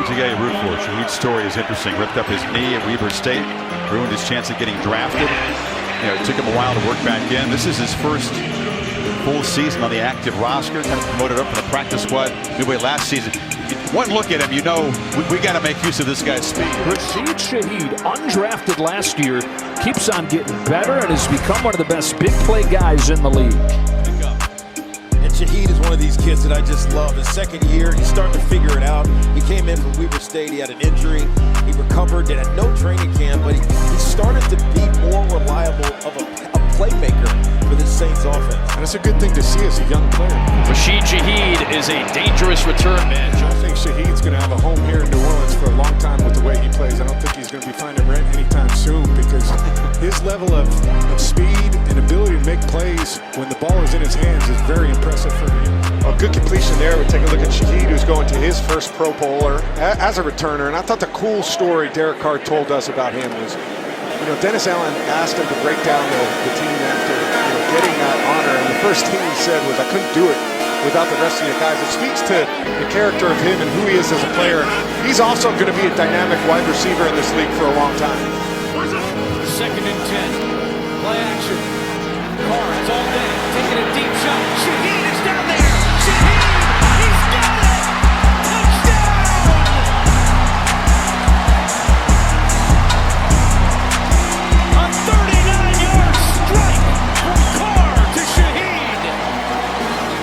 Here's a guy you root for. Shaheed's story is interesting. Ripped up his knee at Weber State, ruined his chance of getting drafted. It took him a while to work back in. This is his first full season on the active roster. Kind of promoted up from the practice squad midway last season. One look at him, you know, we got to make use of this guy's speed. Rashid Shaheed, undrafted last year, keeps on getting better and has become one of the best big play guys in the league. And Shaheed is one of these kids that I just love. His second year, he's starting to figure it out. He came in from Weber State, he had an injury, he recovered, had no training camp, but he started to be more reliable of a playmaker for this Saints offense. And it's a good thing to see as a young player. Rashid Shaheed is a dangerous return man. I think Shaheed's going to have a home here in New Orleans for a long time with the way he plays. I don't think he's going to be finding rent anytime soon because his level of speed and ability to make plays when the ball is in his hands is very impressive for him. A good completion there. We take a look at Shaheed, who's going to his first Pro Bowler as a returner. And I thought the cool story Derek Carr told us about him was, Dennis Allen asked him to break down the team after getting that honor, and the first thing he said was, I couldn't do it without the rest of you guys. It speaks to the character of him and who he is as a player. He's also going to be a dynamic wide receiver in this league for a long time. 2nd and 10. Play action. Carr has all day. Taking a deep shot. Shaheed is down there. Shaheed! He's got it! Touchdown! A 39-yard strike from Carr to Shaheed.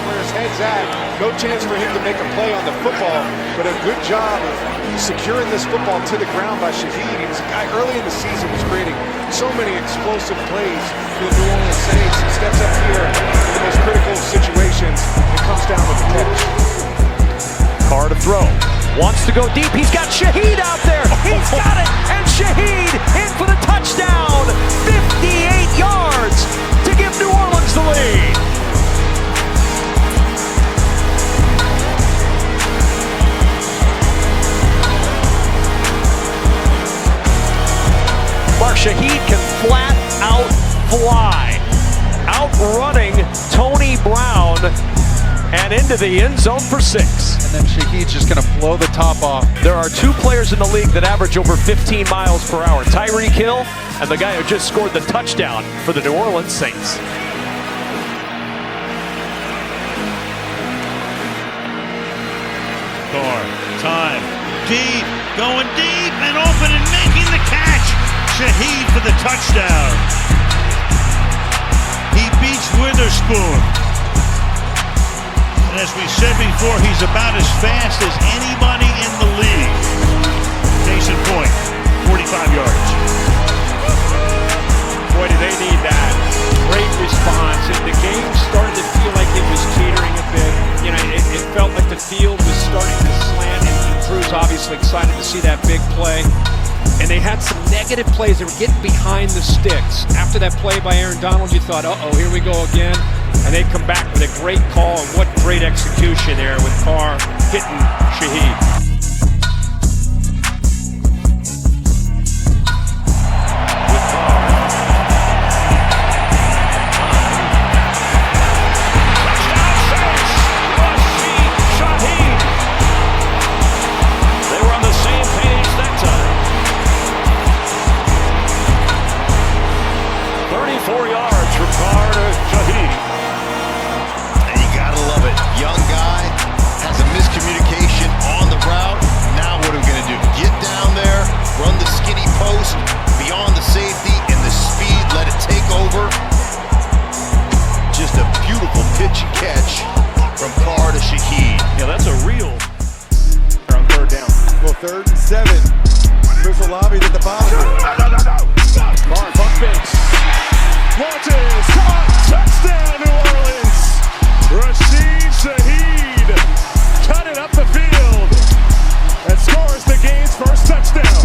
Where his head's at, no chance for him to make a play on the football, but a good job of securing this football to the ground by Shaheed. He was a guy early in the season was creating so many explosive plays for the New Orleans Saints. He steps up here in the most critical situations and comes down with the catch. Carr to throw. Wants to go deep. He's got Shaheed out there. He's got it. And Shaheed in for the touchdown. 58 yards to give New Orleans the lead. Shaheed can flat out fly, outrunning Tony Brown and into the end zone for 6. And then Shaheed's just going to blow the top off. There are 2 players in the league that average over 15 miles per hour. Tyreek Hill and the guy who just scored the touchdown for the New Orleans Saints. Carr, time, deep, going deep and open and making the catch. Shaheed for the touchdown. He beats Witherspoon. And as we said before, he's about as fast as anybody in the league. Case in point, 45 yards. Boy, do they need that. Great response. And the game started to feel like it was teetering a bit. It felt like the field was starting to slant, and Drew's obviously excited to see that big play. And they had some negative plays. They were getting behind the sticks. After that play by Aaron Donald, you thought, uh-oh, here we go again. And they come back with a great call, and what great execution there with Carr hitting Shaheed. Third and 7. There's a lobby at the bottom. Carr, bump fakes. Launches. Touchdown, New Orleans. Rashid Shaheed cut it up the field and scores the game's first touchdown.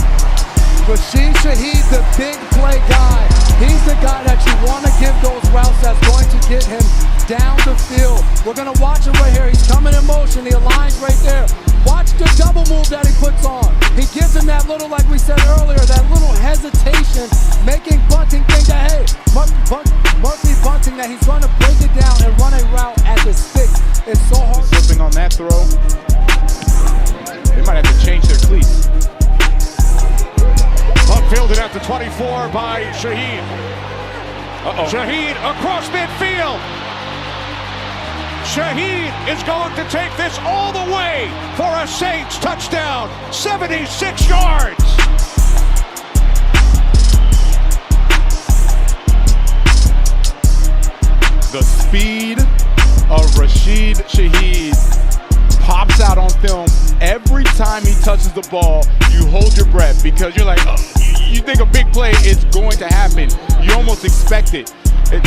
Rashid Shaheed, the big play guy. He's the guy that you want to give those routes that's going to get him down the field. We're going to watch him right here. He's coming in motion. He aligns right there. Watch the double move that he puts on. He gives him that little, like we said earlier, that little hesitation, making Bunting think that, hey, Murphy Bunting, that he's going to break it down and run a route at the stick. It's so hard. Slipping on that throw. They might have to change their cleat. at the 24 by Shaheed. Shaheed across midfield. Shaheed is going to take this all the way for a Saints touchdown. 76 yards. The speed of Rashid Shaheed pops out on film. Every time he touches the ball, you hold your breath because you're like, oh, you think a big play is going to happen. You almost expect it. And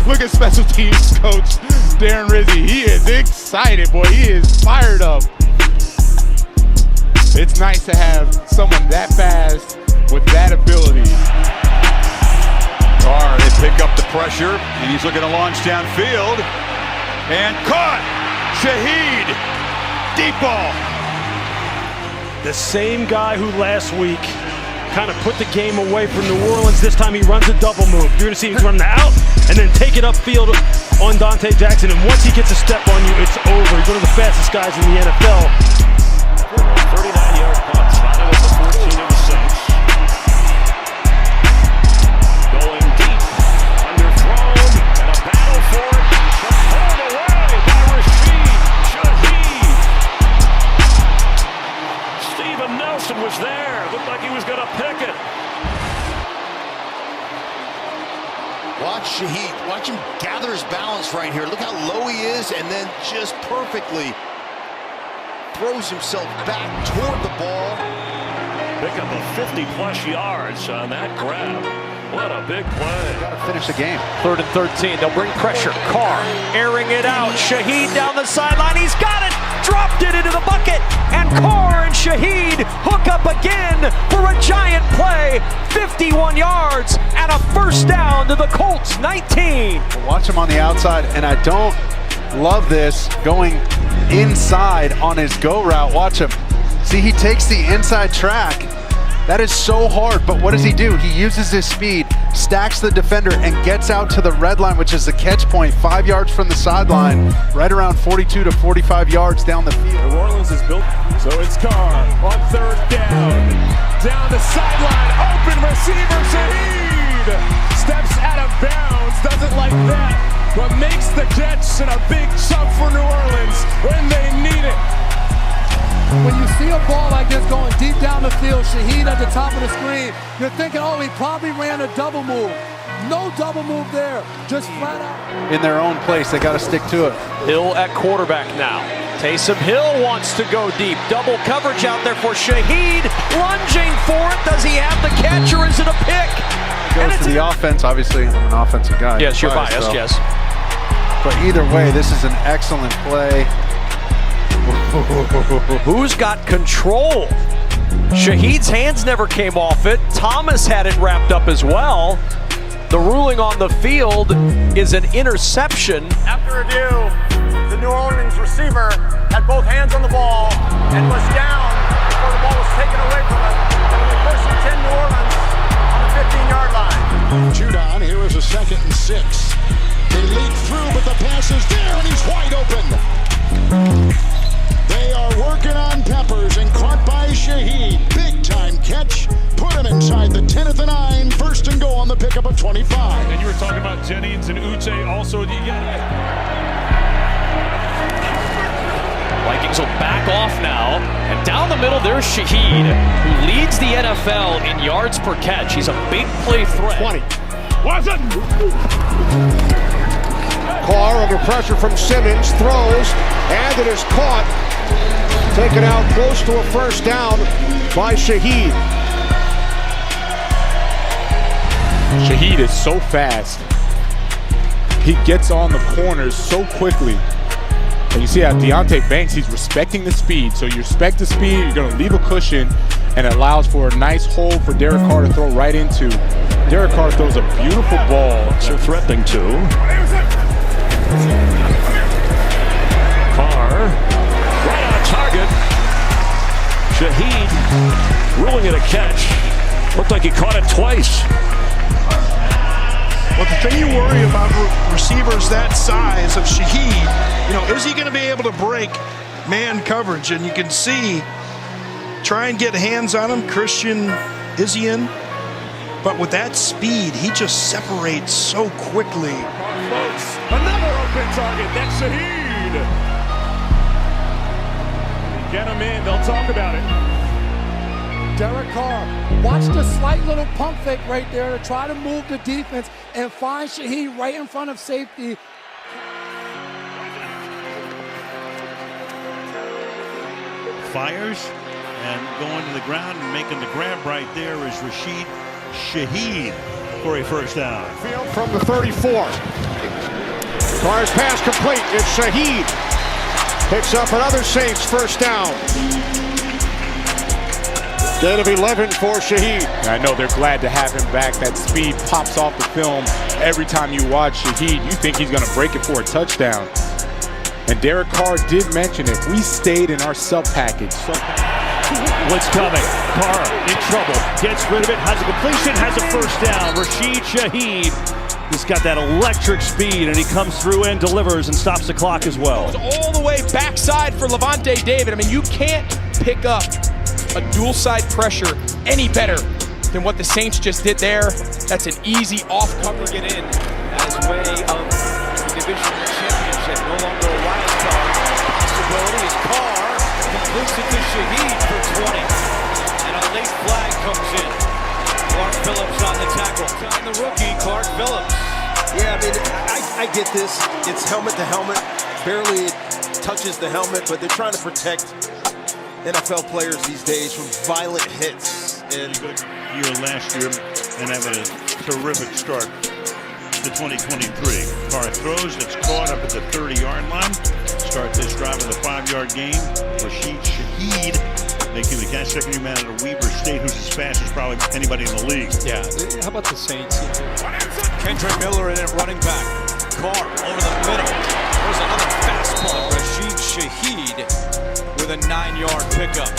look at special teams coach Darren Rizzi. He is excited, boy. He is fired up. It's nice to have someone that fast with that ability. Carr, they pick up the pressure, and he's looking to launch downfield. And caught! Shaheed! Deep ball! The same guy who last week kind of put the game away from New Orleans. This time he runs a double move. You're going to see him run out and then take it upfield on Dante Jackson. And once he gets a step on you, it's over. He's one of the fastest guys in the NFL. 39-yard punt spotted at the 14 of the Saints. Going deep, underthrown, and a battle for it. But pulled away by Rashid Shaheed. Steven Nelson was there. Looked like he was going to pick it. Watch Shaheed. Watch him gather his balance right here. Look how low he is, and then just perfectly throws himself back toward the ball. Pick up a 50-plus yards on that grab. What a big play. Got to finish the game. 3rd and 13. They'll bring pressure. Carr airing it out. Shaheed down the sideline. He's got it. Dropped it into the bucket. And Carr and Shaheed hook up again for a giant play. 51 yards and a first down to the Colts 19. Watch him on the outside, and I don't love this going inside on his go route. Watch him. See, he takes the inside track. That is so hard, but what does he do? He uses his speed, stacks the defender, and gets out to the red line, which is the catch point, 5 yards from the sideline, right around 42 to 45 yards down the field. New Orleans is built, so it's Carr on 3rd down. Down the sideline, open receiver, Shaheed! Steps out of bounds, doesn't like that, but makes the catch and a big chunk for New Orleans when they need it. When you see a ball like this going deep down the field, Shaheed at the top of the screen, you're thinking, oh, he probably ran a double move. No double move there, just flat out. In their own place, they got to stick to it. Hill at quarterback now. Taysom Hill wants to go deep. Double coverage out there for Shaheed. Lunging for it. Does he have the catch or is it a pick? Goes to the offense. Obviously, I'm an offensive guy. Yes, you're biased, yes. But either way, this is an excellent play. Who's got control? Shaheed's hands never came off it. Thomas had it wrapped up as well. The ruling on the field is an interception. After review, the New Orleans receiver had both hands on the ball and was down before the ball was taken away from him. It'll be 1st and 10 New Orleans on the 15-yard line. Judon, here is a 2nd and 6. They leak through, but the pass is there, and he's wide open. They are working on Peppers and caught by Shaheed. Big time catch. Put him inside the 10 at the 9. 1st and goal on the pickup of 25. And you were talking about Jennings and Uche also. Vikings will back off now. And down the middle, there's Shaheed, who leads the NFL in yards per catch. He's a big play threat. 20. Wasn't. Carr under pressure from Simmons, throws, and it is caught. Taken out close to a 1st down by Shaheed. Shaheed is so fast. He gets on the corners so quickly. And you see how Deonte Banks, he's respecting the speed. So you respect the speed, you're going to leave a cushion, and it allows for a nice hole for Derek Carr to throw right into. Derek Carr throws a beautiful ball. So threatening to. Carr, right on target. Shaheed ruling it a catch. Looked like he caught it twice. Well, the thing you worry about receivers that size of Shaheed, is he going to be able to break man coverage? And you can see try and get hands on him, Christian Isian. But with that speed, he just separates so quickly. Folks, another open target. That's Shaheed. Get him in. They'll talk about it. Derek Carr, watch the slight little pump fake right there to try to move the defense and find Shaheed right in front of safety. Fires and going to the ground and making the grab right there is Rashid Shaheed for a first down. Field from the 34. Carr's pass complete. It's Shaheed. Picks up another Saints first down. Gain of 11 for Shaheed. I know they're glad to have him back. That speed pops off the film. Every time you watch Shaheed, you think he's going to break it for a touchdown. And Derek Carr did mention if we stayed in our sub package. What's coming? Carr in trouble. Gets rid of it. Has a completion. Has a first down. Rashid Shaheed. He's got that electric speed, and he comes through and delivers and stops the clock as well. All the way backside for Levante David. I mean, you can't pick up a dual side pressure any better than what the Saints just did there. That's an easy off cover get in. As way of the division championship. No longer a wild card. Possibility is Carr completes it to Shaheed for 20. And a late flag comes in. Clark Phillips on the tackle. On the rookie, Clark Phillips. Yeah, I mean, I get this. It's helmet to helmet. Barely it touches the helmet, but they're trying to protect NFL players these days from violent hits. And good year last year and have a terrific start to 2023. Carr throws, it's caught up at the 30-yard line. Start this drive with a 5-yard gain. Rashid Shaheed making the catch, second man out of Weber State, who's as fast as probably anybody in the league. Yeah, how about the Saints? Kendrick Miller in it, running back. Carr over the middle. There's another fastball. Rashid Shaheed with a 9-yard pickup.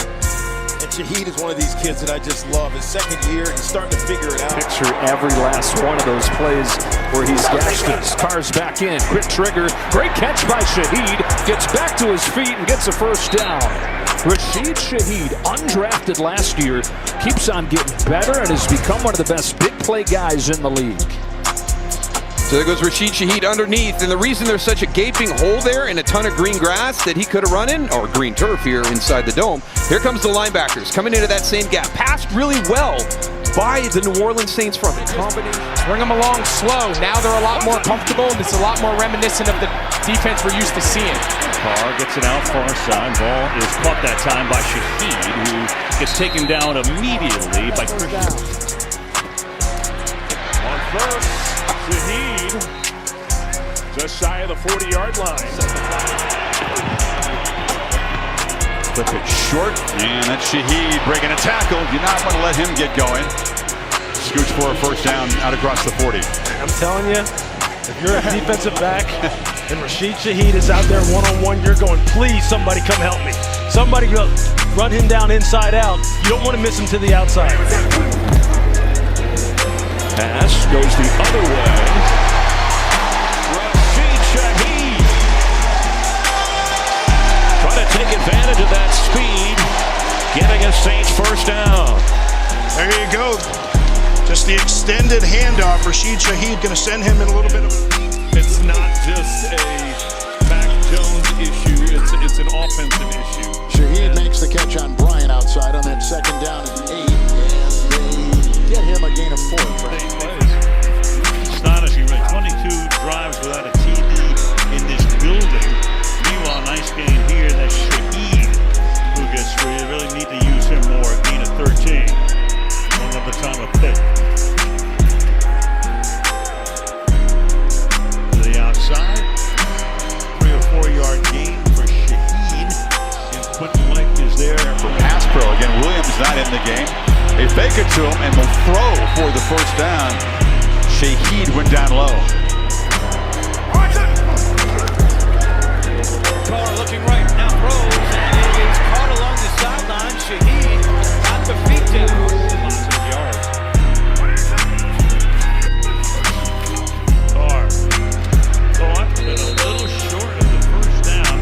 And Shaheed is one of these kids that I just love. His second year, he's starting to figure it out. Picture every last one of those plays where he's gashed us. Carr's back in, quick trigger, great catch by Shaheed, gets back to his feet and gets a first down. Rashid Shaheed, undrafted last year, keeps on getting better and has become one of the best big play guys in the league. So there goes Rashid Shaheed underneath, and the reason there's such a gaping hole there and a ton of green grass that he could have run in, or green turf here inside the dome, here comes the linebackers coming into that same gap. Passed really well by the New Orleans Saints front. Bring them along slow. Now they're a lot more comfortable, and it's a lot more reminiscent of the defense we're used to seeing. Carr gets it out far side. Ball is caught that time by Shaheed, who gets taken down immediately by Christian. On first, Shaheed just shy of the 40-yard line. Flip it short, and that's Shaheed breaking a tackle. Do not want to let him get going. Scoots for a first down out across the 40. I'm telling you, if you're a defensive back and Rashid Shaheed is out there one-on-one, you're going, please, somebody come help me. Somebody go run him down inside out. You don't want to miss him to the outside. Pass goes the other way. Rashid Shaheed trying to take advantage of that speed, getting a Saints first down. There you go. Just the extended handoff. Rashid Shaheed going to send him in a little bit of... It's not just a Mac Jones issue. It's an offensive issue. Shaheed makes the catch on Bryant outside on that second down and 8. And they get him a gain of 4. Astonishing, right? 22 drives without a TD in this building. Meanwhile, nice gain here. That's Shaheed who gets free. They really need to use him more. Gain of 13. One of the time of pick. To the outside. 3 or 4 yard gain for Shaheed. And Quentin Lake is there for pass pro. Again, Williams not in the game. They fake it to him and will throw for the first down. Shaheed went down low. Carr looking right, now throws, and it is caught along the sideline. Shaheed got the feet down. Carr caught, but a little short of the first down.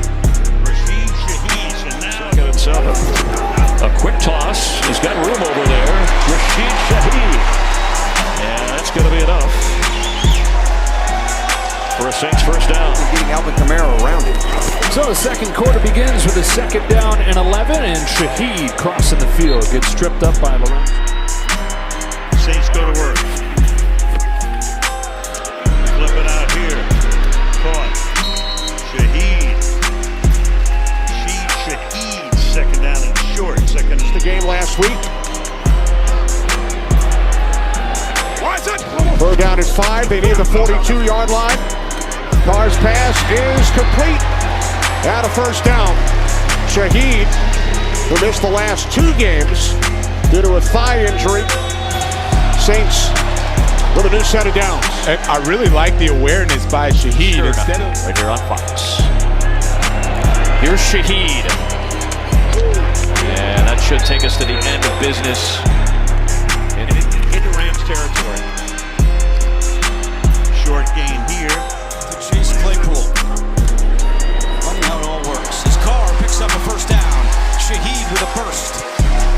Rashid Shaheed, and now got himself a quick toss. Rashid Shaheed. And that's going to be enough for a Saints first down. Getting Alvin Kamara around him. So the second quarter begins with a 2nd down and 11, and Shaheed crossing the field gets stripped up by Lorenzo. Saints go to work. Flip it out here. Caught. Shaheed. Rashid Shaheed. 2nd down and short. Second. The game last week. Third down is 5. They need the 42-yard line. Carr's pass is complete. Out of first down. Shaheed, who missed the last 2 games due to a thigh injury. Saints with a new set of downs. And I really like the awareness by Shaheed. Instead of right here on Fox. Here's Shaheed. And that should take us to the end of business into Rams territory. Short gain here. Chase Claypool. Funny how it all works. His car picks up a first down. Shaheed with a burst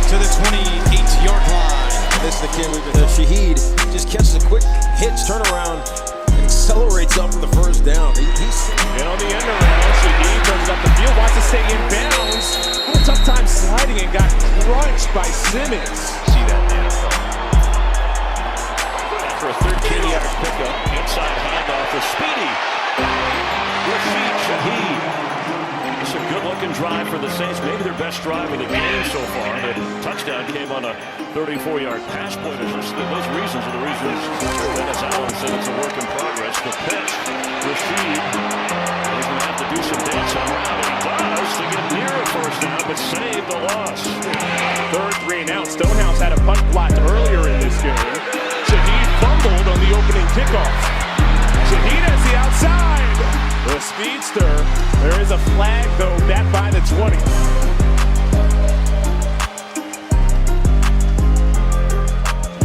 to the 28-yard line. This is the kid we've been. Shaheed just catches a quick hitch, turnaround, and accelerates up for the first down. He's and on the end around, Shaheed turns up the field, wants to stay in bounds. Had a tough time sliding and got crunched by Simmons. See that now. After a 13-yard pickup, inside handoff for Speedy. Rashid Shaheed. It's a good-looking drive for the Saints. Maybe their best drive of the game so far. The touchdown came on a 34-yard pass play. Those reasons are the reasons Dennis Allen said it's a work in progress. The pitch, Rashid is going to have to do some dancing around. He does to get near a first down, but save the loss. 3rd 3 and out. Stonehouse had a punt blocked earlier in this game. Shaheed fumbled on the opening kickoff. Shaheed has the outside. The speedster. There is a flag, though, back by the 20.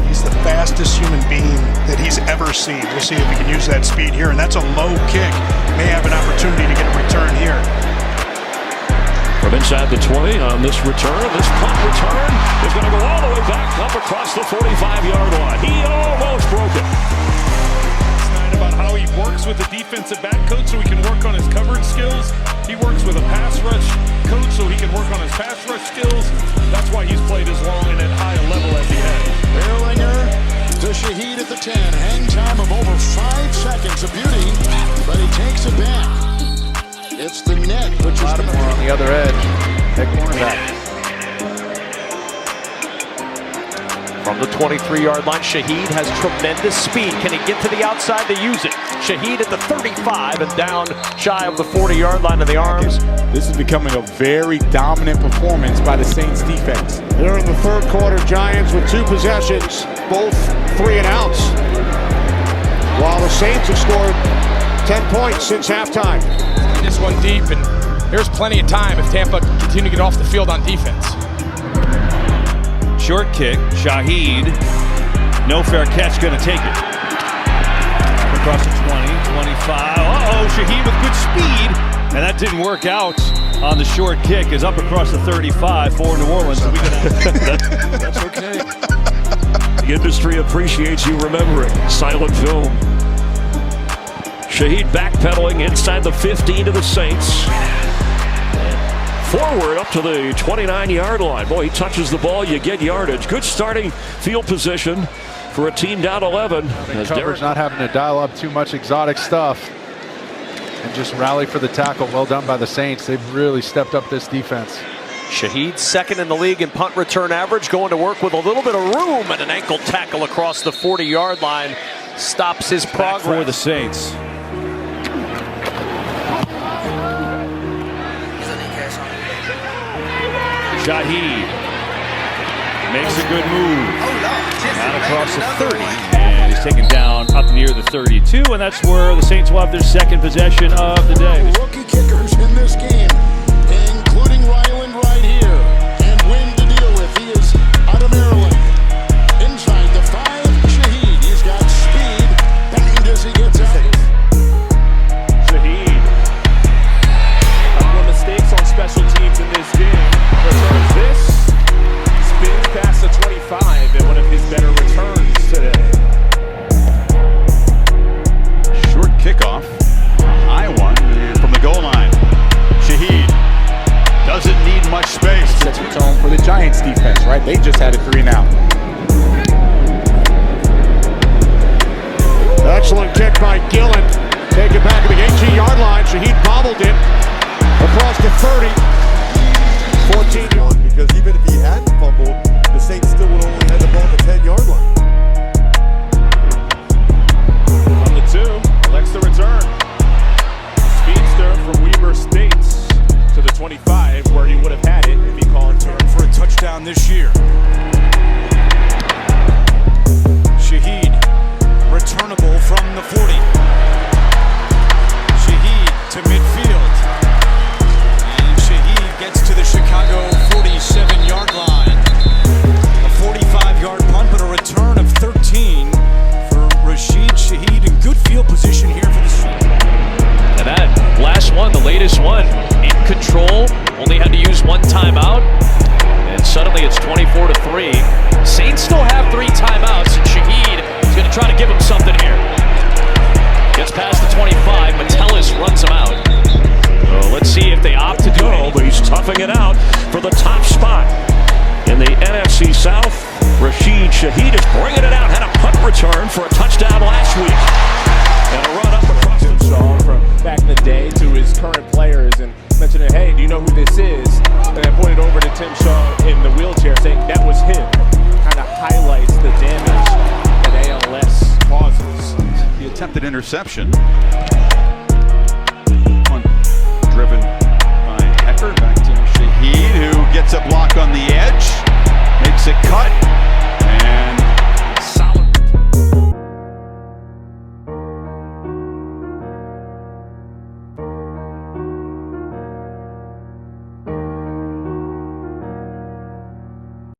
He's the fastest human being that he's ever seen. We'll see if he can use that speed here, and that's a low kick. May have an opportunity to get a return here. From inside the 20 on this return, this punt return is going to go all the way back up across the 45-yard line. He almost broke it. About how he works with the defensive back coach so he can work on his coverage skills. He works with a pass rush coach so he can work on his pass rush skills. That's why he's played as long and at high a level as he has. Erlinger to Shaheed at the 10. Hang time of over 5 seconds. A beauty, but he takes it back. It's the net, which is Lattimore on the other edge. That cornerback. From the 23-yard line, Shaheed has tremendous speed. Can he get to the outside to use it? Shaheed at the 35 and down shy of the 40-yard line of the arms. This is becoming a very dominant performance by the Saints defense. They're in the 3rd quarter. Giants with 2 possessions, both 3 and outs. While the Saints have scored 10 points since halftime. This one deep, and there's plenty of time if Tampa can continue to get off the field on defense. Short kick, Shaheed, no fair catch, going to take it. Across the 20, 25, Shaheed with good speed, and that didn't work out on the short kick, is up across the 35 for New Orleans. That's okay. The industry appreciates you remembering. Silent film. Shaheed backpedaling inside the 15 to the Saints. Forward up to the 29-yard line. Boy, he touches the ball, you get yardage. Good starting field position for a team down 11. Coverage not having to dial up too much exotic stuff and just rally for the tackle. Well done by the Saints. They've really stepped up this defense. Shaheed 2nd in the league in punt return average, going to work with a little bit of room, and an ankle tackle across the 40-yard line stops his progress. For the Saints. Shaheed makes a good move. Out across the 30. And he's taken down up near the 32. And that's where the Saints will have their 2nd possession of the day. Rookie kickers in this game, including Ryland right here. And Wynn to deal with. He is out of Maryland. Inside the 5, Shaheed. He's got speed. Banged as he gets out. Shaheed. A couple of mistakes on special teams in this game. Returns this, spins past the 25, and one of his much space. Sets the tone for the Giants defense, right? They just had a 3 and out. Excellent kick by Gillen. Take it back to the 18-yard line. Shaheed bobbled it across the 30. 14. Because even if he hadn't fumbled, the Saints still would only had the ball at the 10-yard line. On the 2, elects the return. Speedster from Weber State to the 25, where he would have had it if he called turn for a touchdown this year. Shaheed, returnable from the 40. Shaheed to midfield. And Shaheed gets to the Chicago 47-yard line. A 45-yard punt, but a return of 13 for Rashid Shaheed in good field position here for the Saints. And that last one, the latest one, in control, only had to use one timeout, and suddenly it's 24-3. Saints still have 3 timeouts, and Shaheed is going to try to give him something here. Gets past the 25, Metellus runs him out. So let's see if they opt to do it. But he's toughing it out for the top spot in the NFC South. Rashid Shaheed is bringing it out, had a punt return for a touchdown last week, and a run up across the Shaw from back in the day to his current players and mentioning, hey, do you know who this is? And I pointed over to Tim Shaw in the wheelchair saying that was him. Kind of highlights the damage that ALS causes. The attempted interception.